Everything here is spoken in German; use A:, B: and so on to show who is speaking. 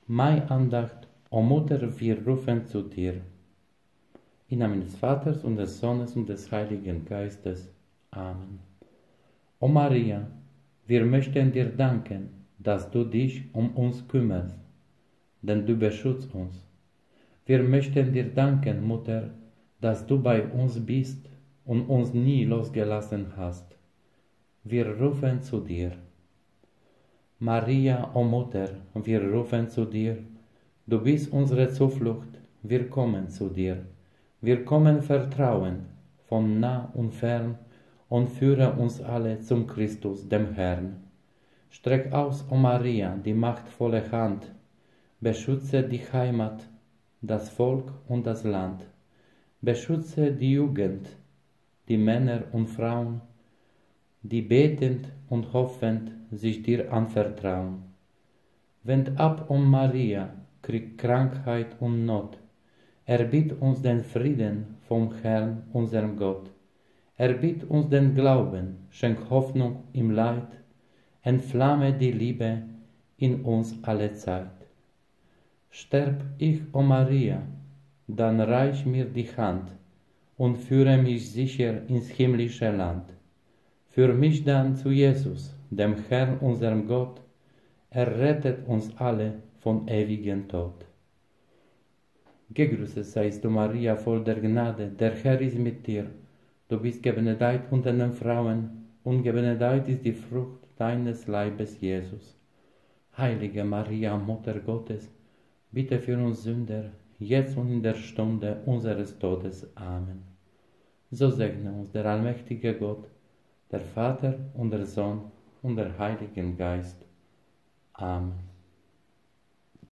A: Mai Andacht, o Mutter, wir rufen zu dir. Im Namen des Vaters und des Sohnes und des Heiligen Geistes. Amen. O Maria, wir möchten dir danken, dass du dich um uns kümmerst, denn du beschützt uns. Wir möchten dir danken, Mutter, dass du bei uns bist und uns nie losgelassen hast. Wir rufen zu dir. Maria, o Mutter, wir rufen zu dir. Du bist unsere Zuflucht, wir kommen zu dir. Wir kommen vertrauen, von nah und fern, und führe uns alle zum Christus, dem Herrn. Streck aus, o Maria, die machtvolle Hand, beschütze die Heimat, das Volk und das Land. Beschütze die Jugend, die Männer und Frauen, die betend und hoffend sich dir anvertrauen. Wend ab, o Maria, Krieg, Krankheit und Not. Erbiet uns den Frieden vom Herrn, unserem Gott. Erbiet uns den Glauben, schenk Hoffnung im Leid, entflamme die Liebe in uns alle Zeit. Sterb ich, o Maria, dann reich mir die Hand und führe mich sicher ins himmlische Land. Führ mich dann zu Jesus, dem Herrn, unserem Gott. Er rettet uns alle vom ewigen Tod. Gegrüßet seist du, Maria, voll der Gnade, der Herr ist mit dir. Du bist gebenedeit unter den Frauen, und gebenedeit ist die Frucht deines Leibes, Jesus. Heilige Maria, Mutter Gottes, bitte für uns Sünder, jetzt und in der Stunde unseres Todes. Amen. So segne uns der allmächtige Gott, der Vater und der Sohn und der Heilige Geist. Amen.